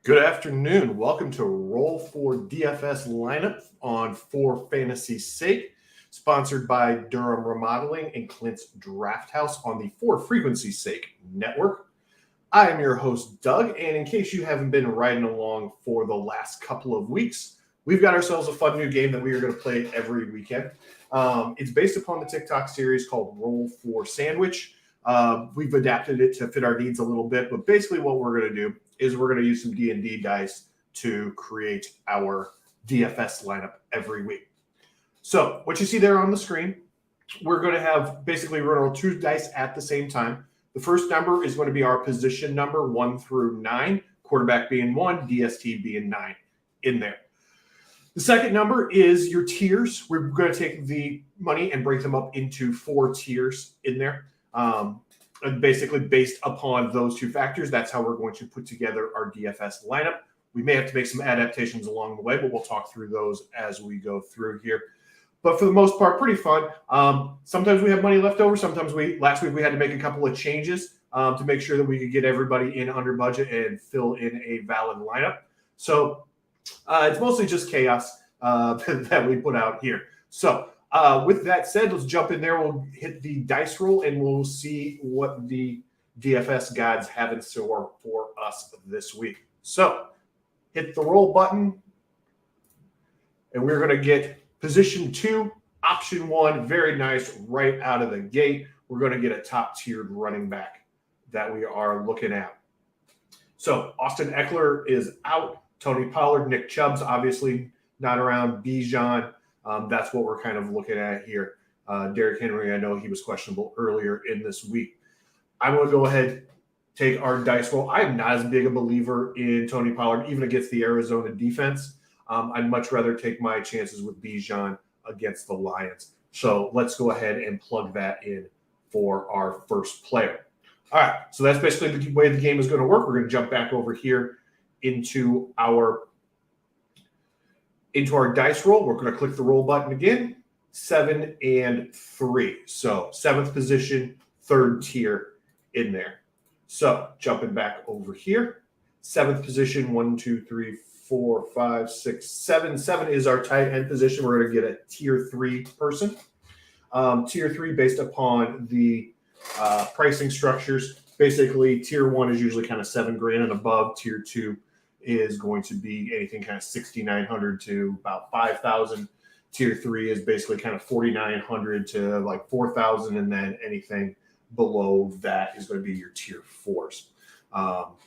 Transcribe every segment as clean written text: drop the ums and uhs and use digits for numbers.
Good afternoon. Welcome to Roll for DFS lineup on For Fantasy's Sake, sponsored by Durham Remodeling and Clint's Draft House on the For Frequency's Sake network. I am your host, Doug, and in case you haven't been riding along for the last couple of weeks, we've got ourselves a fun new game that we are going to play every weekend. It's based upon the TikTok series called Roll for Sandwich. We've adapted it to fit our needs a little bit, but basically what we're going to do is we're going to use some D&D dice to create our DFS lineup every week. So what you see there on the screen, we're going to have basically roll two dice at the same time. The first number is going to be our position number 1 through 9, quarterback being 1, DST being 9 in there. The second number is your tiers. We're going to take the money and break them up into 4 tiers in there. And basically based upon those two factors, that's how we're going to put together our DFS lineup. We may have to make some adaptations along the way, but we'll talk through those as we go through here. But for the most part, pretty fun. Sometimes we have money left over. Sometimes last week we had to make a couple of changes to make sure that we could get everybody in under budget and fill in a valid lineup. So it's mostly just chaos that we put out here. So with that said, let's jump in there. We'll hit the dice roll and we'll see what the DFS gods have in store for us this week. So hit the roll button and we're going to get position 2, option 1. Very nice right out of the gate. We're going to get a top tiered running back that we are looking at. So Austin Eckler is out. Tony Pollard, Nick Chubb's obviously not around. Bijan. That's what we're kind of looking at here. Derrick Henry, I know he was questionable earlier in this week. I'm going to go ahead, take our dice roll. I'm not as big a believer in Tony Pollard, even against the Arizona defense. I'd much rather take my chances with Bijan against the Lions. So let's go ahead and plug that in for our first player. All right, so that's basically the way the game is going to work. We're going to jump back over here into our dice roll. We're going to click the roll button again, 7 and 3. So 7th position, 3rd tier in there. So jumping back over here, 7th position, 1, 2, 3, 4, 5, 6, 7. 7 is our tight end position. We're going to get a tier 3 person. Tier 3 based upon the pricing structures. Basically, tier 1 is usually kind of $7,000 and above. Tier 2 is going to be anything kind of $6,900 to about $5,000. Tier 3 is basically kind of $4,900 to like $4,000, and then anything below that is going to be your tier 4s.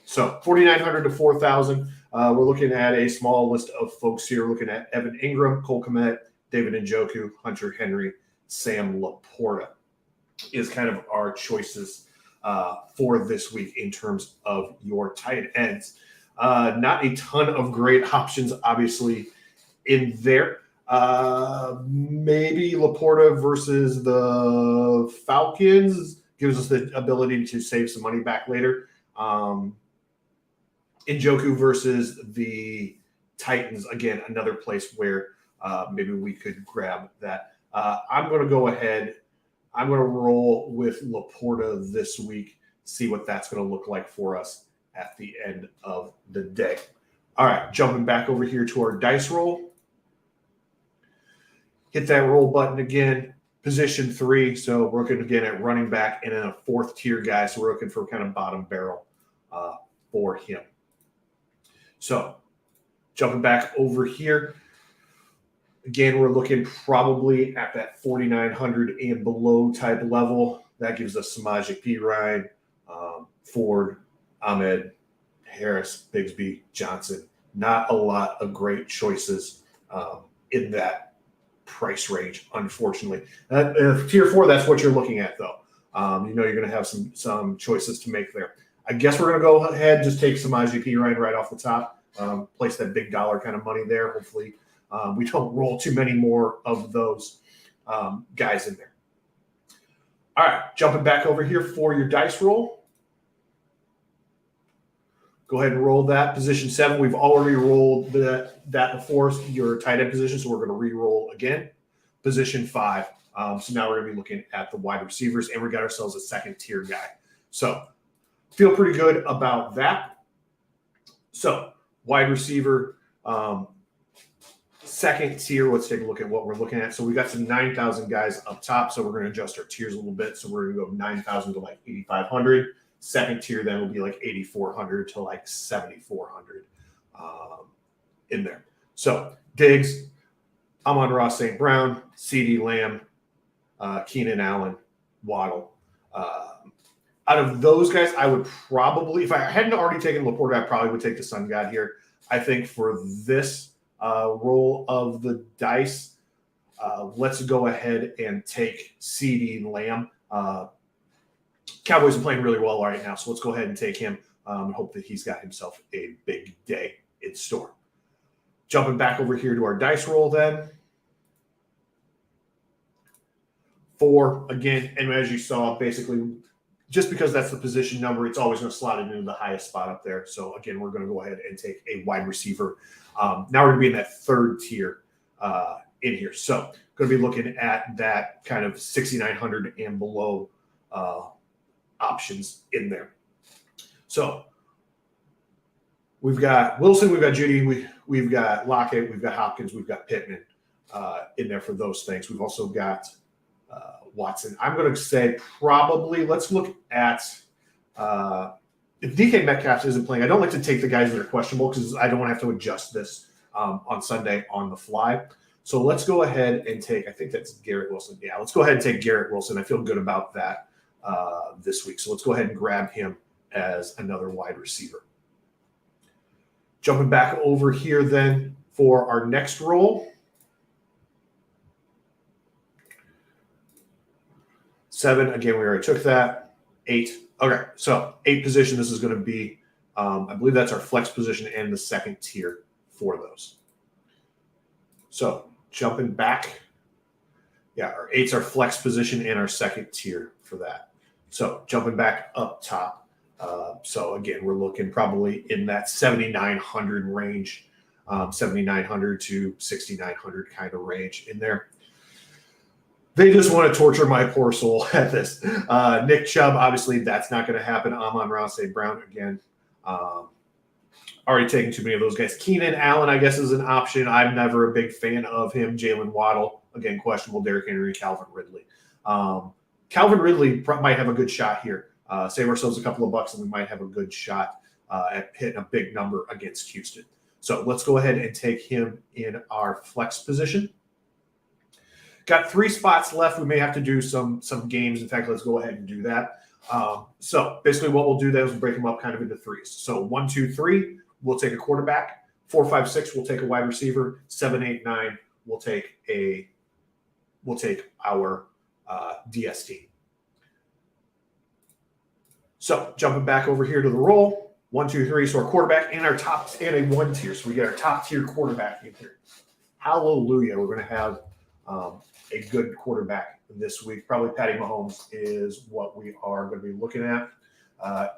So $4,900 to $4,000. We're looking at a small list of folks here. We're looking at Evan Ingram, Cole Kmet, David Njoku, Hunter Henry, Sam Laporta is kind of our choices for this week in terms of your tight ends. Not a ton of great options, obviously, in there. Maybe Laporta versus the Falcons gives us the ability to save some money back later. Njoku versus the Titans, again, another place where maybe we could grab that. I'm going to go ahead. I'm going to roll with Laporta this week, see what that's going to look like for us at the end of the day. All right, jumping back over here to our dice roll. Hit that roll button again. Position 3, so we're looking again at running back and then a 4th tier guy, so we're looking for kind of bottom barrel for him. So jumping back over here. Again, we're looking probably at that 4,900 and below type level. That gives us Samaje Perine, Ford, Ahmed, Harris, Bigsby, Johnson. Not a lot of great choices in that price range, unfortunately. Tier 4, that's what you're looking at, though. You're going to have some choices to make there. I guess we're going to go ahead and just take Samaje Perine right off the top, place that big dollar kind of money there. Hopefully we don't roll too many more of those guys in there. All right, jumping back over here for your dice roll. Go ahead and roll that. Position 7, we've already rolled that before, your tight end position, so we're going to re-roll again. Position 5. So now we're going to be looking at the wide receivers, and we got ourselves a 2nd tier guy. So feel pretty good about that. So Wide receiver, second tier. Let's take a look at what we're looking at. So we got some 9,000 guys up top. So we're going to adjust our tiers a little bit. So we're going to go 9,000 to like 8,500. Second tier then will be like 8,400 to like 7,400 in there. So Diggs, Amon-Ra St. Brown, CeeDee Lamb, Keenan Allen, Waddle. Out of those guys, I would probably, if I hadn't already taken Laporta, I probably would take the Sun God here. I think for this roll of the dice, let's go ahead and take CeeDee Lamb. Cowboys are playing really well right now, so let's go ahead and take him and hope that he's got himself a big day in store. Jumping back over here to our dice roll then. 4, again, and as you saw, basically, just because that's the position number, it's always going to slot it into the highest spot up there. So, again, we're going to go ahead and take a wide receiver. Now we're going to be in that third tier in here. So, going to be looking at that kind of 6,900 and below options in there. So, we've got Wilson, we've got Judy, we've got Lockett, we've got Hopkins, we've got Pittman in there for those things. We've also got Watson. I'm going to say probably let's look at if DK Metcalf isn't playing. I don't like to take the guys that are questionable because I don't want to have to adjust this on Sunday on the fly. So let's go ahead and take, I think that's Garrett Wilson. Yeah, let's go ahead and take Garrett Wilson. I feel good about that this week. So let's go ahead and grab him as another wide receiver. Jumping back over here then for our next roll. 7, again, we already took that. 8, okay, so 8 position, this is going to be, I believe that's our flex position and the second tier for those. So jumping back, yeah, our 8's our flex position and our second tier for that. So jumping back up top, so again, we're looking probably in that 7,900 range, 7,900 to 6,900 kind of range in there. They just want to torture my poor soul at this. Nick Chubb, obviously, that's not going to happen. Amon-Ra St. Brown again. Already taking too many of those guys. Keenan Allen, I guess, is an option. I'm never a big fan of him. Jalen Waddle, again, questionable. Derrick Henry, Calvin Ridley. Calvin Ridley might have a good shot here. Save ourselves a couple of bucks, and we might have a good shot at hitting a big number against Houston. So let's go ahead and take him in our flex position. Got 3 spots left. We may have to do some games. In fact, let's go ahead and do that. So basically what we'll do then is we'll break them up kind of into 3s. So 1, 2, 3, we'll take a quarterback. 4, 5, 6, we'll take a wide receiver. 7, 8, 9, we'll take our DST. So jumping back over here to the roll. 1, 2, 3. So our quarterback and our top and a 1 tier. So we get our top tier quarterback in here. Hallelujah. We're going to have a good quarterback this week. Probably Patty Mahomes is what we are going to be looking at.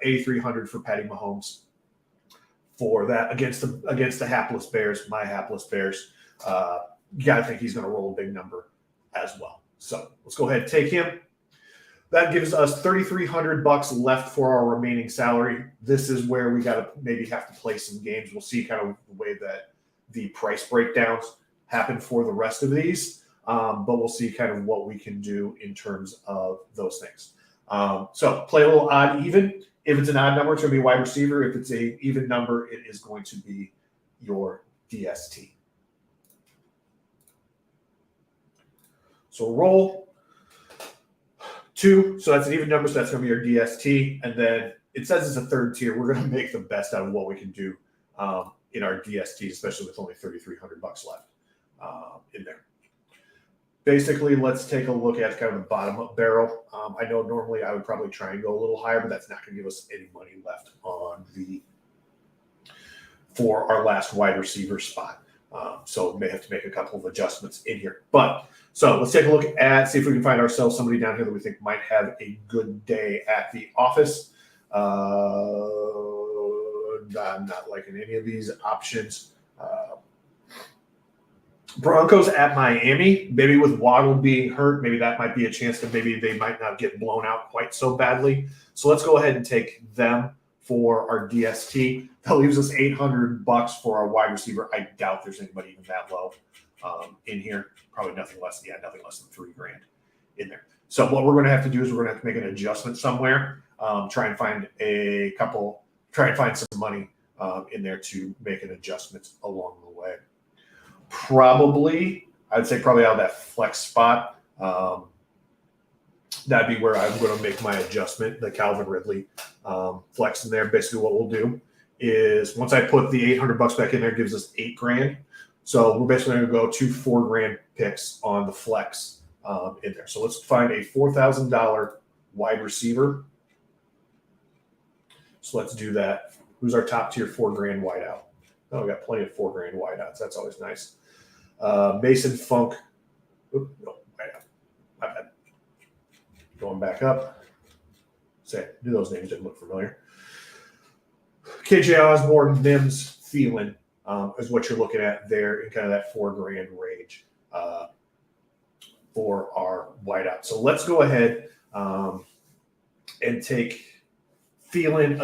8,300 for Patty Mahomes for that against the hapless Bears, my hapless Bears. You got to think he's going to roll a big number as well. So let's go ahead and take him. That gives us $3,300 left for our remaining salary. This is where we got to maybe have to play some games. We'll see kind of the way that the price breakdowns happen for the rest of these. But we'll see kind of what we can do in terms of those things. So play a little odd even. If it's an odd number, it's going to be wide receiver. If it's a even number, it is going to be your DST. So roll 2. So that's an even number. So that's going to be your DST. And then it says it's a third tier. We're going to make the best out of what we can do in our DST, especially with only $3,300 left in there. Basically, let's take a look at kind of the bottom up barrel. I know normally I would probably try and go a little higher, but that's not going to give us any money left for our last wide receiver spot. So we may have to make a couple of adjustments in here. But so let's take a look at, see if we can find ourselves somebody down here that we think might have a good day at the office. I'm not liking any of these options. Broncos at Miami, maybe with Waddle being hurt, maybe that might be a chance that maybe they might not get blown out quite so badly. So let's go ahead and take them for our DST. That leaves us $800 for our wide receiver. I doubt there's anybody even that low in here. Probably nothing less than $3,000 in there. So what we're going to have to do is we're going to have to make an adjustment somewhere. Try and find some money in there to make an adjustment along the way. I'd say probably out of that flex spot. That'd be where I'm going to make my adjustment, the Calvin Ridley flex in there. Basically what we'll do is once I put the $800 back in there, it gives us $8,000. So we're basically going to go 2 $4,000 picks on the flex in there. So let's find a $4,000 wide receiver. So let's do that. Who's our top tier $4,000 wideout? Oh, we got plenty of $4,000 wideouts. That's always nice. Mason Funk. No, wideout. My bad. Going back up. Do those names didn't look familiar. KJ Osborne, Mims, Thielen is what you're looking at there in kind of that $4,000 range for our wideout. So let's go ahead and take Thielen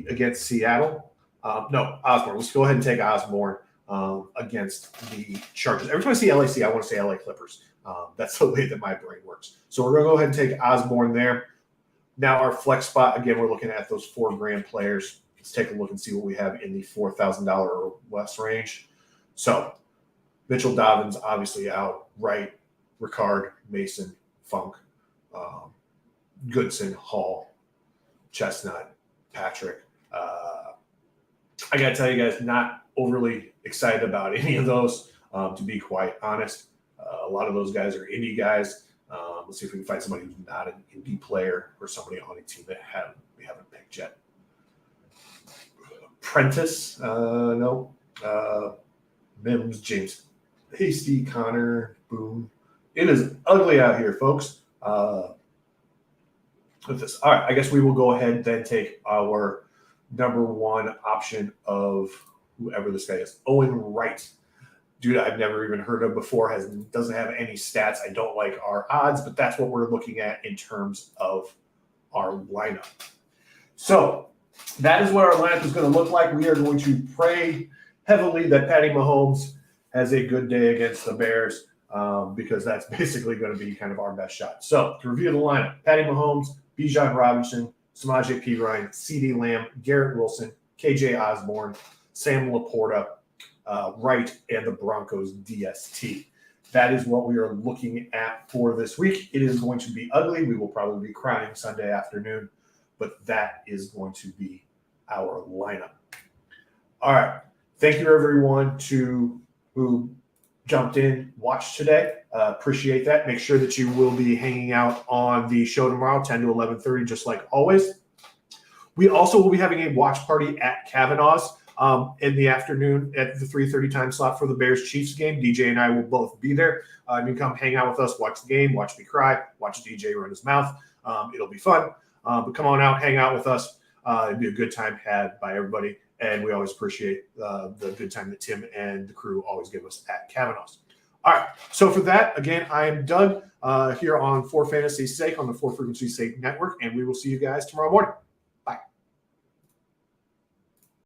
against Seattle. Osborne. Let's go ahead and take Osborne against the Chargers. Every time I see LAC, I want to say LA Clippers. That's the way that my brain works. So we're going to go ahead and take Osborne there. Now our flex spot, again, we're looking at those $4,000 players. Let's take a look and see what we have in the $4,000 or less range. So Mitchell Dobbins, obviously out. Wright, Ricard, Mason, Funk, Goodson, Hall, Chestnut, Patrick. I got to tell you guys, not overly excited about any of those, to be quite honest. A lot of those guys are indie guys. Let's see if we can find somebody who's not an indie player or somebody on a team that we haven't picked yet. Prentice, no. Mims, James Hasty, Connor, Boone. It is ugly out here, folks. With this. All right, I guess we will go ahead and then take our number one option of whoever this guy is. Owen Wright. Dude, I've never even heard of before, doesn't have any stats. I don't like our odds, but that's what we're looking at in terms of our lineup. So that is what our lineup is going to look like. We are going to pray heavily that Patty Mahomes has a good day against the Bears because that's basically going to be kind of our best shot. So to review the lineup, Patty Mahomes, Bijan Robinson, Samaje Perine, CeeDee Lamb, Garrett Wilson, KJ Osborne, Sam Laporta, Wright, and the Broncos DST. That is what we are looking at for this week. It is going to be ugly. We will probably be crying Sunday afternoon, but that is going to be our lineup. All right. Thank you, everyone, who jumped in, watched today. Appreciate that. Make sure that you will be hanging out on the show tomorrow, 10 to 11:30, just like always. We also will be having a watch party at Kavanaugh's in the afternoon at the 3:30 time slot for the Bears-Chiefs game. DJ and I will both be there. You can come hang out with us, watch the game, watch me cry, watch DJ run his mouth. It'll be fun. But come on out, hang out with us. It'd be a good time had by everybody. And we always appreciate the good time that Tim and the crew always give us at Kavanaugh's. All right. So for that, again, I am Doug here on For Fantasy's Sake on the For Frequency's Sake Network, and we will see you guys tomorrow morning.